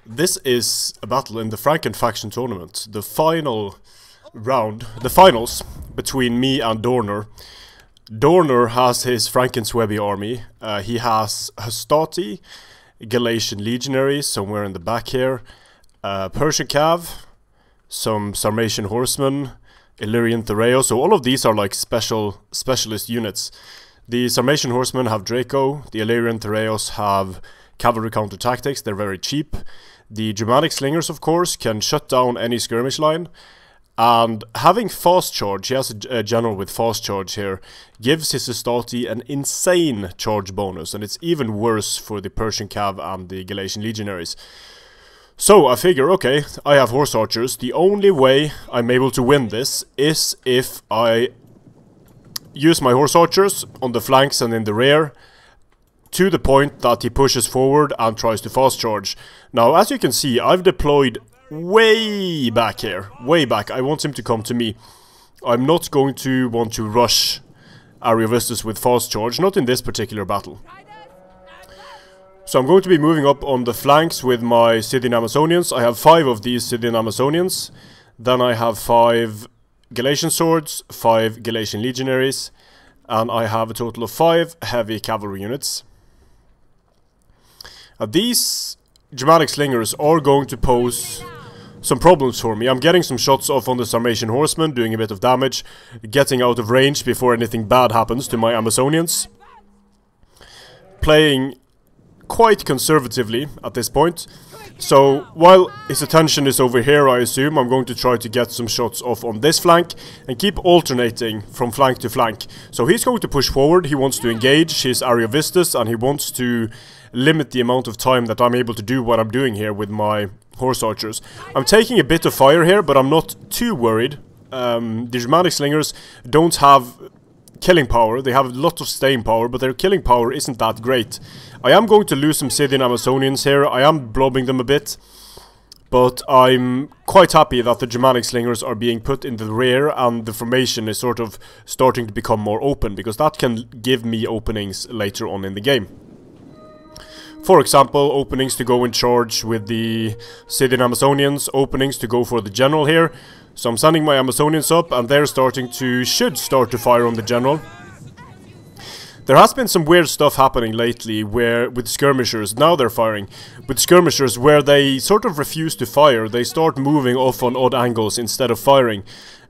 This is a battle in the Frankenfaction tournament. The final round, the finals between me and Dorner. Dorner has his Frankensuebi army. He has Hastati, Galatian legionaries somewhere in the back here, Persian Cav, some Sarmatian horsemen, Illyrian Theraeo. So all of these are like specialist units. The Sarmatian horsemen have Draco, the Illyrian Theraeos have cavalry counter tactics, they're very cheap. The Germanic slingers, of course, can shut down any skirmish line. And having fast charge, he has a general with fast charge here, gives his Hastati an insane charge bonus, and it's even worse for the Persian Cav and the Galatian legionaries. So I figure, okay, I have horse archers. The only way I'm able to win this is if I use my horse archers on the flanks and in the rear, to the point that he pushes forward and tries to fast charge. Now, as you can see, I've deployed way back here. Way back. I want him to come to me. I'm not going to want to rush Ariovistus with fast charge. Not in this particular battle. So I'm going to be moving up on the flanks with my Scythian Amazonians. I have 5 of these Scythian Amazonians. Then I have 5 Galatian swords, 5 Galatian legionaries. And I have a total of 5 heavy cavalry units. These Germanic slingers are going to pose some problems for me. I'm getting some shots off on the Sarmatian horsemen, doing a bit of damage, getting out of range before anything bad happens to my Amazonians. Playing quite conservatively at this point. So, while his attention is over here, I assume, I'm going to try to get some shots off on this flank and keep alternating from flank to flank. So he's going to push forward, he wants to engage his Ariovistus, and he wants to limit the amount of time that I'm able to do what I'm doing here with my horse archers. I'm taking a bit of fire here, but I'm not too worried. The Germanic slingers don't have killing power, they have a lot of staying power, but their killing power isn't that great. I am going to lose some Scythian Amazonians here, I am blobbing them a bit, but I'm quite happy that the Germanic slingers are being put in the rear and the formation is sort of starting to become more open, because that can give me openings later on in the game. For example, openings to go in charge with the Scythian Amazonians, openings to go for the general here. So I'm sending my Amazonians up and they're should start to fire on the general. There has been some weird stuff happening lately with skirmishers, now they're firing, with skirmishers where they sort of refuse to fire, they start moving off on odd angles instead of firing.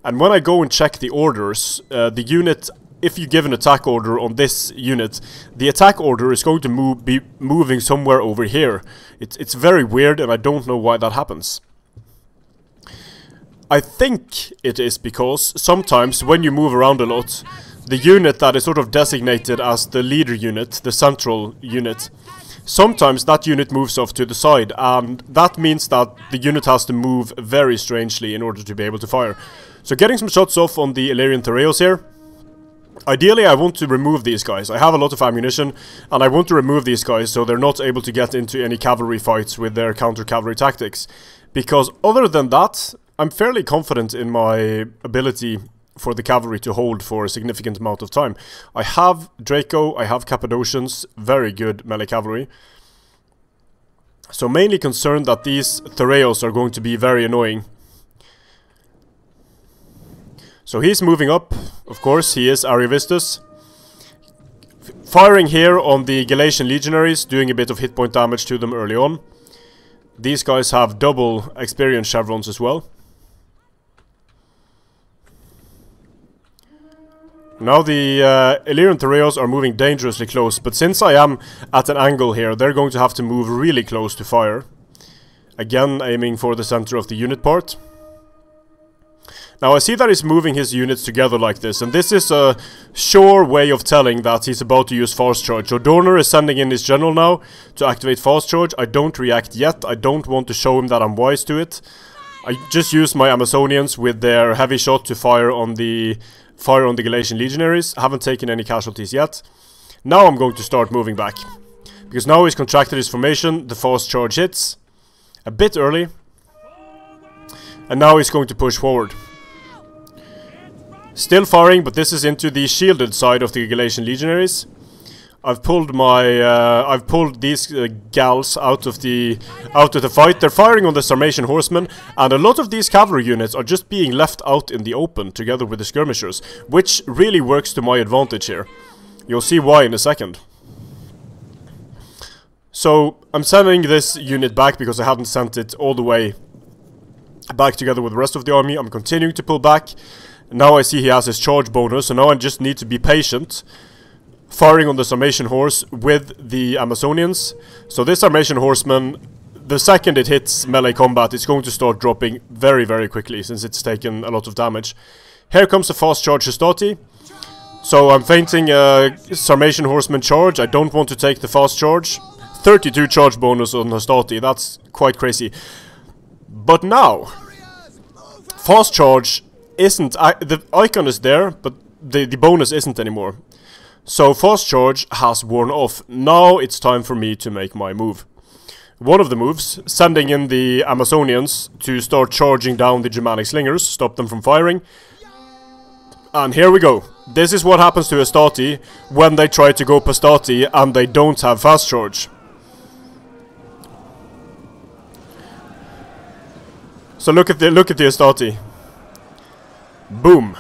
And when I go and check the orders, the unit, if you give an attack order on this unit, the attack order is going to be moving somewhere over here. It's very weird and I don't know why that happens. I think it is because sometimes when you move around a lot, the unit that is sort of designated as the leader unit, the central unit, sometimes that unit moves off to the side, and that means that the unit has to move very strangely in order to be able to fire. So getting some shots off on the Illyrian Theraeos here. Ideally I want to remove these guys. I have a lot of ammunition and I want to remove these guys so they're not able to get into any cavalry fights with their counter-cavalry tactics. Because other than that, I'm fairly confident in my ability for the cavalry to hold for a significant amount of time. I have Draco, I have Cappadocians, very good melee cavalry. So mainly concerned that these Theraeos are going to be very annoying. So he's moving up, of course, he is Ariovistus. Firing here on the Galatian legionaries, doing a bit of hit point damage to them early on. These guys have double experience chevrons as well. Now the Illyrian Theraeos are moving dangerously close, but since I am at an angle here, they're going to have to move really close to fire. Again, aiming for the center of the unit part. Now I see that he's moving his units together like this, and this is a sure way of telling that he's about to use fast charge. So Dorner is sending in his general now to activate fast charge. I don't react yet, I don't want to show him that I'm wise to it. I just use my Amazonians with their heavy shot to fire on the Galatian legionaries. Haven't taken any casualties yet. Now I'm going to start moving back, because now he's contracted his formation, the fast charge hits a bit early, and now he's going to push forward. Still firing, but this is into the shielded side of the Galatian legionaries. I've pulled my I've pulled these gals out of the fight. They're firing on the Sarmatian horsemen, and a lot of these cavalry units are just being left out in the open together with the skirmishers, which really works to my advantage here. You'll see why in a second. So I'm sending this unit back because I hadn't sent it all the way back together with the rest of the army. I'm continuing to pull back. Now I see he has his charge bonus, so now I just need to be patient, firing on the Sarmatian horse with the Amazonians. So this Sarmatian horseman, the second it hits melee combat, it's going to start dropping very, very quickly, since it's taken a lot of damage. Here comes a fast charge Hastati. So I'm feinting a Sarmatian horseman charge. I don't want to take the fast charge. 32 charge bonus on Hastati, that's quite crazy. But now, fast charge isn't, the icon is there, but the bonus isn't anymore. So fast charge has worn off. Now it's time for me to make my move. One of the moves, sending in the Amazonians to start charging down the Germanic slingers, stop them from firing. And here we go. This is what happens to Hastati when they try to go Pastati and they don't have fast charge. So look at the Hastati. Boom.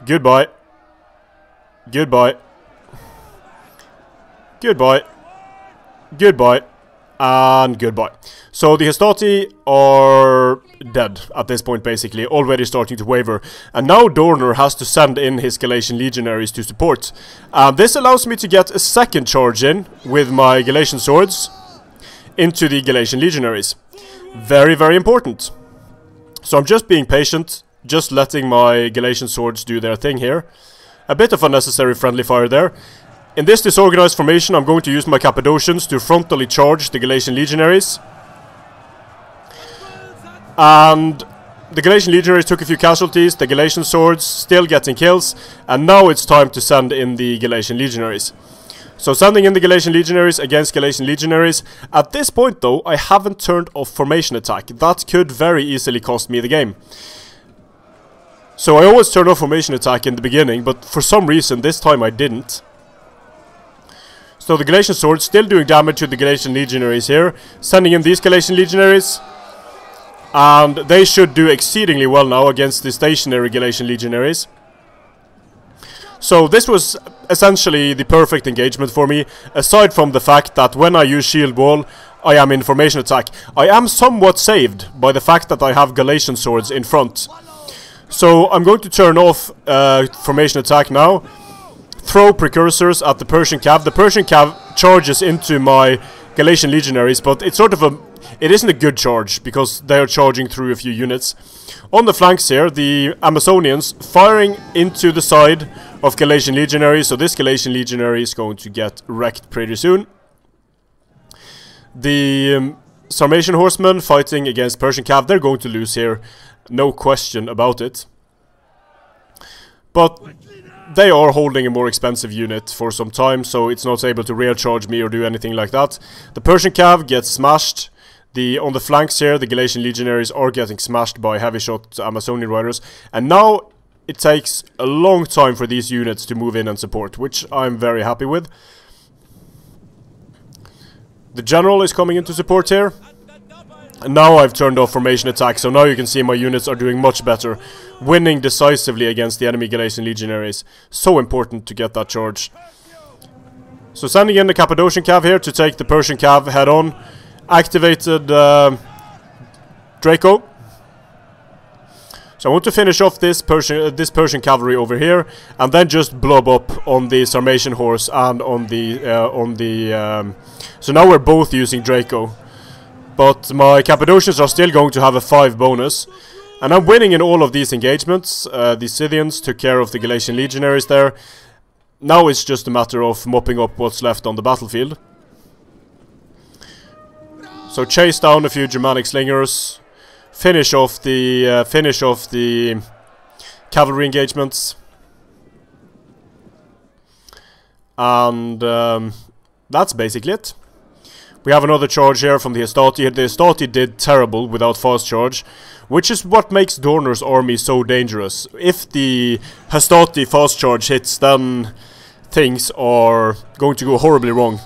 Goodbye. Goodbye. Goodbye. Goodbye. And goodbye. So the Hastati are dead at this point, basically, already starting to waver. And now Dorner has to send in his Galatian legionaries to support. This allows me to get a second charge in with my Galatian swords into the Galatian legionaries. Very, very important. So I'm just being patient, just letting my Galatian swords do their thing here. A bit of unnecessary friendly fire there. In this disorganized formation, I'm going to use my Cappadocians to frontally charge the Galatian legionaries. And the Galatian legionaries took a few casualties, the Galatian swords still getting kills, and now it's time to send in the Galatian legionaries. So sending in the Galatian legionaries against Galatian legionaries. At this point though, I haven't turned off formation attack. That could very easily cost me the game. So I always turn off formation attack in the beginning, but for some reason this time I didn't. So the Galatian swords still doing damage to the Galatian legionaries here. Sending in these Galatian legionaries. And they should do exceedingly well now against the stationary Galatian legionaries. So this was essentially the perfect engagement for me, aside from the fact that when I use shield wall, I am in formation attack. I am somewhat saved by the fact that I have Galatian swords in front. So I'm going to turn off formation attack now. Throw precursors at the Persian cav. The Persian cav charges into my Galatian legionaries, but it's sort of a... It isn't a good charge, because they are charging through a few units. On the flanks here, the Amazonians firing into the side of Galatian legionaries, so this Galatian legionary is going to get wrecked pretty soon. The Sarmatian horsemen fighting against Persian cav, they're going to lose here, no question about it. But they are holding a more expensive unit for some time, so it's not able to rear charge me or do anything like that. The Persian cav gets smashed. On the flanks here, the Galatian legionaries are getting smashed by heavy shot Amazonian riders. And now it takes a long time for these units to move in and support, which I'm very happy with. The general is coming into support here. And now I've turned off formation attack, so now you can see my units are doing much better. Winning decisively against the enemy Galatian legionaries. So important to get that charge. So sending in the Cappadocian cav here to take the Persian cav head on. Activated Draco. So I want to finish off this Persian cavalry over here, and then just blob up on the Sarmatian horse and on the so now we're both using Draco, but my Cappadocians are still going to have a 5 bonus, and I'm winning in all of these engagements. The Scythians took care of the Galatian legionaries there. Now it's just a matter of mopping up what's left on the battlefield. So chase down a few Germanic slingers, finish off the cavalry engagements, and that's basically it. We have another charge here from the Hastati. The Hastati did terrible without fast charge, which is what makes Dorner's army so dangerous. If the Hastati fast charge hits, then things are going to go horribly wrong.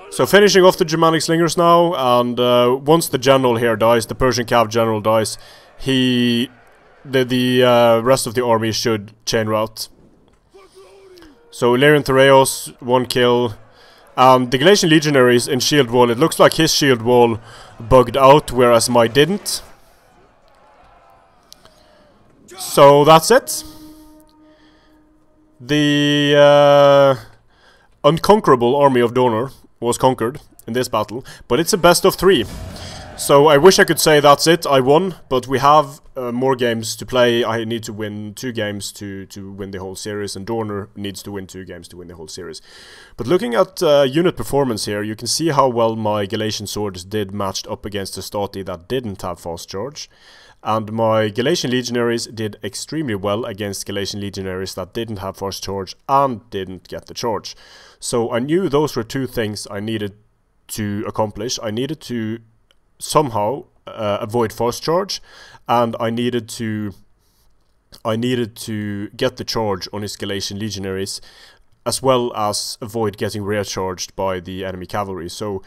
So finishing off the Germanic slingers now, and once the general here dies, the Persian cav general dies, the rest of the army should chain route. So Illyrian Thoreos, 1 kill. The Galatian legionaries in shield wall, it looks like his shield wall bugged out, whereas mine didn't. So that's it. The unconquerable army of Dorner was conquered in this battle, but it's a best of 3. So I wish I could say that's it, I won, but we have more games to play. I need to win 2 games to win the whole series, and Dorner needs to win 2 games to win the whole series. But looking at unit performance here, you can see how well my Galatian swords did matched up against the Stati that didn't have fast charge. And my Galatian legionaries did extremely well against Galatian legionaries that didn't have fast charge and didn't get the charge. So I knew those were 2 things I needed to accomplish. I needed to somehow avoid fast charge, and I needed to get the charge on his Galatian legionaries, as well as avoid getting rear charged by the enemy cavalry. So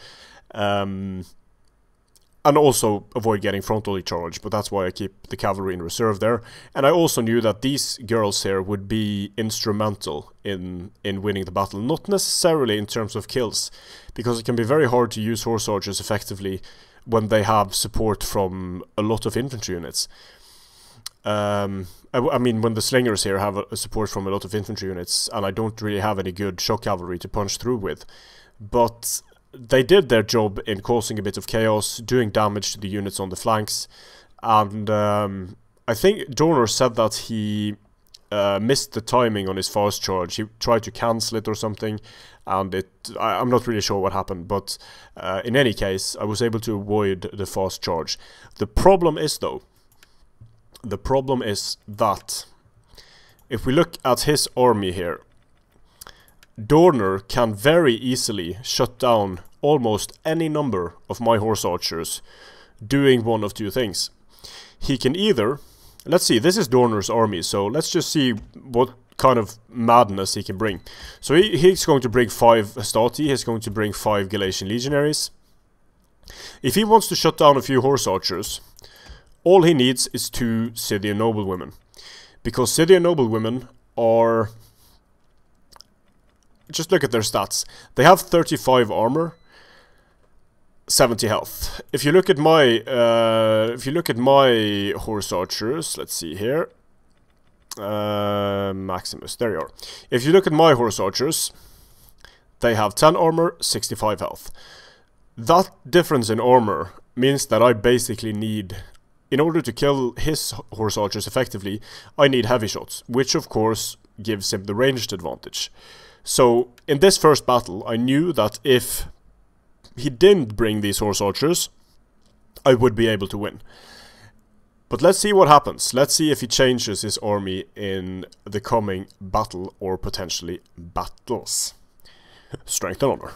and also avoid getting frontally charged, but that's why I keep the cavalry in reserve there. And I also knew that these girls here would be instrumental in winning the battle, not necessarily in terms of kills, because it can be very hard to use horse archers effectively when they have support from a lot of infantry units. I mean, when the slingers here have a support from a lot of infantry units, and I don't really have any good shock cavalry to punch through with. But they did their job in causing a bit of chaos, doing damage to the units on the flanks, and I think Dorner said that he missed the timing on his fast charge. He tried to cancel it or something, and I'm not really sure what happened, but in any case, I was able to avoid the fast charge. The problem is, though, that if we look at his army here, Dorner can very easily shut down almost any number of my horse archers doing one of 2 things. He can either, let's see, this is Dorner's army, so let's just see what kind of madness he can bring. So he's going to bring 5 Stati, he's going to bring 5 Galatian legionaries. If he wants to shut down a few horse archers, all he needs is 2 Scythian noblewomen, because Scythian noblewomen are... Just look at their stats. They have 35 armor, 70 health. If you look at my horse archers, let's see here. Maximus, there you are. If you look at my horse archers, they have 10 armor, 65 health. That difference in armor means that I basically need, in order to kill his horse archers effectively, I need heavy shots, which of course gives him the ranged advantage. So, in this first battle, I knew that if he didn't bring these horse archers, I would be able to win. But let's see what happens. Let's see if he changes his army in the coming battle, or potentially battles. Strength and honor.